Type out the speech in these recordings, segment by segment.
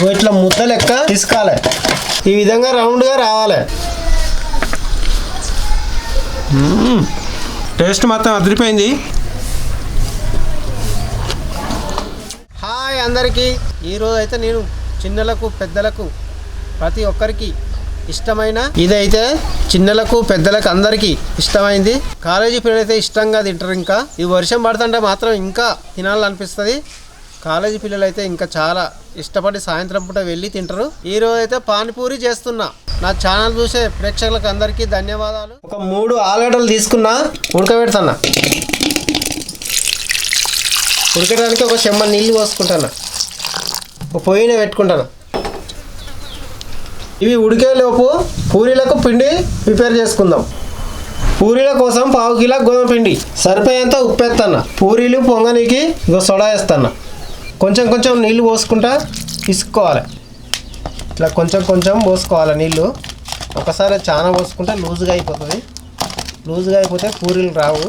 ఇట్లా ముద్ద లెక్క తీసుకోవాలి. ఈ విధంగా రౌండ్గా రావాలి. టేస్ట్ మాత్రం అదిరిపోయింది. హాయ్ అందరికీ. ఈరోజు అయితే నేను చిన్నలకు పెద్దలకు ప్రతి ఒక్కరికి ఇష్టమైన ఇదైతే చిన్నలకు పెద్దలకు అందరికీ ఇష్టమైంది. కాలేజీ పిల్లలు అయితే ఇష్టంగా తింటారు. ఇంకా ఈ వర్షం పడుతుంటే మాత్రం ఇంకా తినాలనిపిస్తుంది. కాలేజీ పిల్లలు అయితే ఇంకా చాలా ఇష్టపడి సాయంత్రం పూట వెళ్ళి తింటారు. ఈరోజు అయితే పానీపూరి చేస్తున్నా. నా ఛానల్ చూసే ప్రేక్షకులకు అందరికీ ధన్యవాదాలు. ఒక 3 ఆలుగడ్డలు తీసుకున్నా, ఉడకబెడుతున్నా. ఉడకడానికి ఒక చెమ్మ నీళ్ళు పోసుకుంటాను. ఒక పొయ్యిని పెట్టుకుంటాను. ఇవి ఉడికేలోపు పూరీలకు పిండి ప్రిపేర్ చేసుకుందాం. పూరీల కోసం 1/2 కిలో గోధుమ పిండి, సరిపోయేంత ఉప్పు వేస్తాను. పూరీలు పొంగనీకి సోడా వేస్తాను. కొంచెం కొంచెం నీళ్ళు పోసుకుంటా తీసుకోవాలి. ఇట్లా కొంచెం కొంచెం పోసుకోవాలి నీళ్ళు. ఒకసారి చాలా పోసుకుంటే లూజ్గా అయిపోతుంది. లూజ్గా అయిపోతే పూరీలు రావు.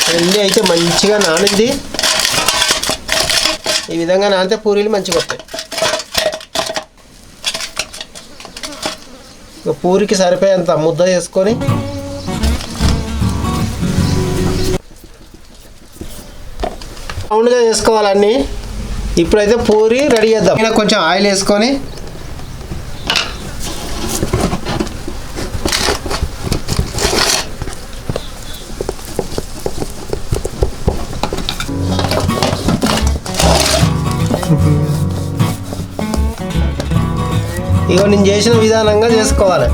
పిండి అయితే మంచిగా నానింది. ఈ విధంగా నానితే పూరీలు మంచిగా వస్తాయి. పూరికి సరిపోయేంత ముద్ద చేసుకొని రౌండ్గా చేసుకోవాలన్నీ. ఇప్పుడైతే పూరి రెడీ చేద్దాం. కొంచెం ఆయిల్ వేసుకొని ఇగో నేను చేసిన విధానంగా చేసుకోవాలి.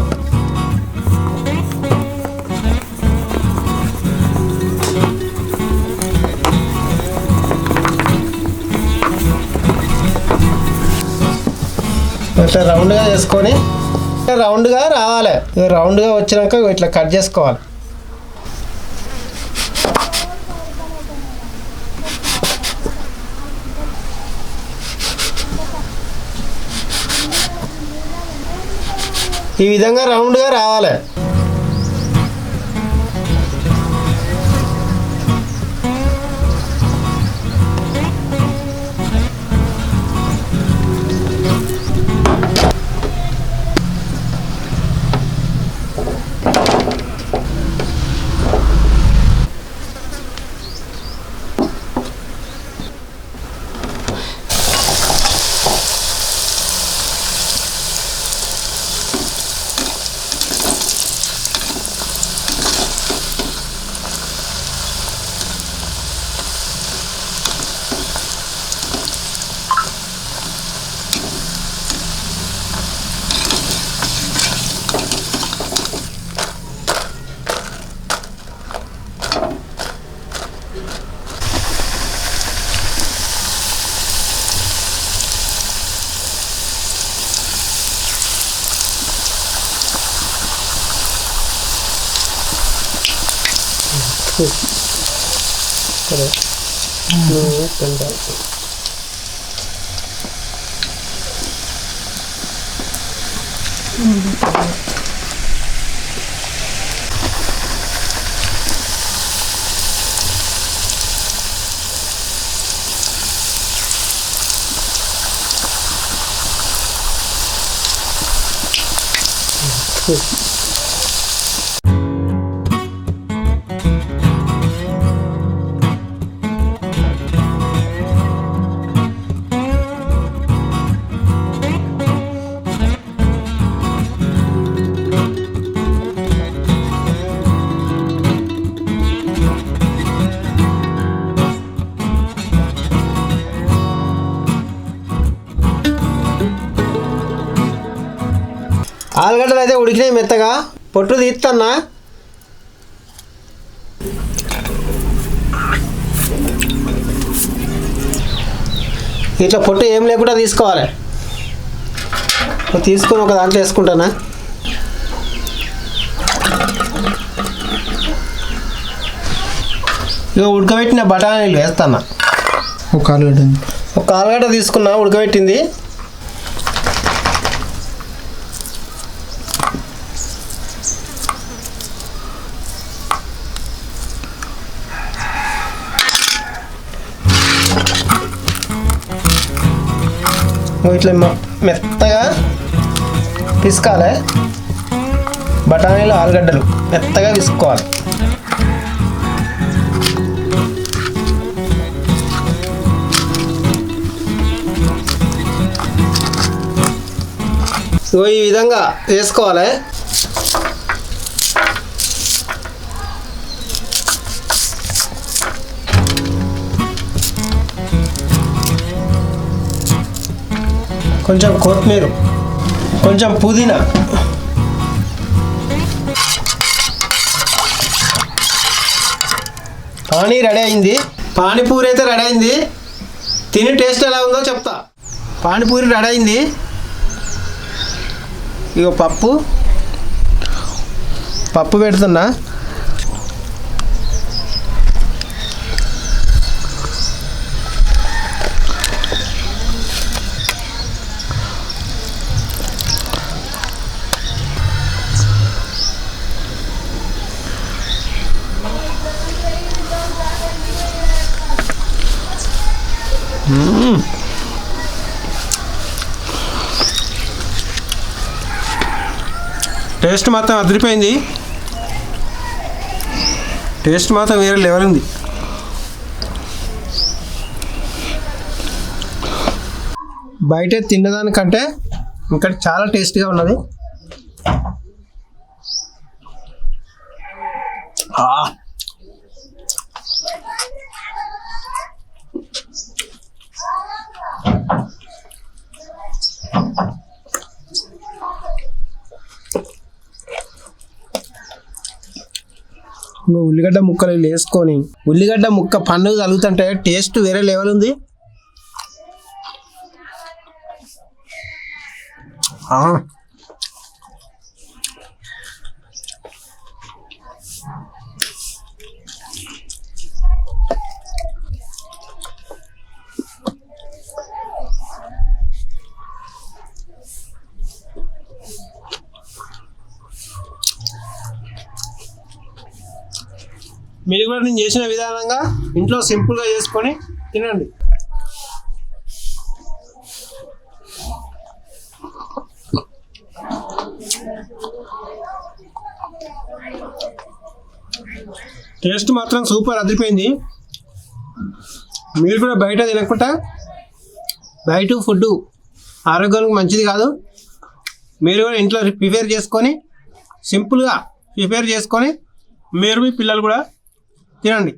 ఇట్లా రౌండ్గా చేసుకొని రౌండ్గా రావాలి. రౌండ్గా వచ్చినాక ఇట్లా కట్ చేసుకోవాలి. ఈ విధంగా రౌండ్గా రావాలి. ఆలుగడ్డలు అయితే ఉడికినాయి మెత్తగా. పొట్టు తీస్తున్నా. ఇట్లా పొట్టు ఏం లేకుండా తీసుకోవాలి. తీసుకొని ఒక దాంట్లో వేసుకుంటానా. ఇక ఉడకబెట్టిన బఠానీలు వేస్తాను. ఒక ఆలుగడ్డ తీసుకున్నా ఉడకబెట్టింది. ఇట్లా మెత్తగా పిసుకోవాలి. బఠానీలు ఆలుగడ్డలు మెత్తగా పిసుకోవాలి. ఈ విధంగా వేసుకోవాలి. కొంచెం కొత్తిమీర, కొంచెం పుదీనా, పానీ రెడీ అయింది. పానీపూరి అయితే రెడీ అయింది. తిని టేస్ట్ ఎలా ఉందో చెప్తా. పానీపూరి రెడీ అయింది. ఇగో పప్పు పెడుతున్నా. టేస్ట్ మాత్రం అదిరిపోయింది. టేస్ట్ మాత్రం వేరే లెవెల్ ఉంది. బయట తిన్నదానికంటే ఇంకా చాలా టేస్టీగా ఉన్నది. ఉల్లిగడ్డ ముక్కలు వేసుకొని ఉల్లిగడ్డ ముక్క పండుగ కలుగుతుంటే టేస్ట్ వేరే లెవెల్ ఉంది. మీరు కూడా నేను చేసిన విధానంగా ఇంట్లో సింపుల్గా చేసుకొని తినండి. టేస్ట్ మాత్రం సూపర్ అదిరిపోయింది. మీరు కూడా బయట తినకుండా, బయట ఫుడ్ ఆరోగ్యానికి మంచిది కాదు. మీరు కూడా ఇంట్లో ప్రిపేర్ చేసుకొని సింపుల్గా ప్రిపేర్ చేసుకొని మీరు మీ పిల్లలు కూడా తినండి.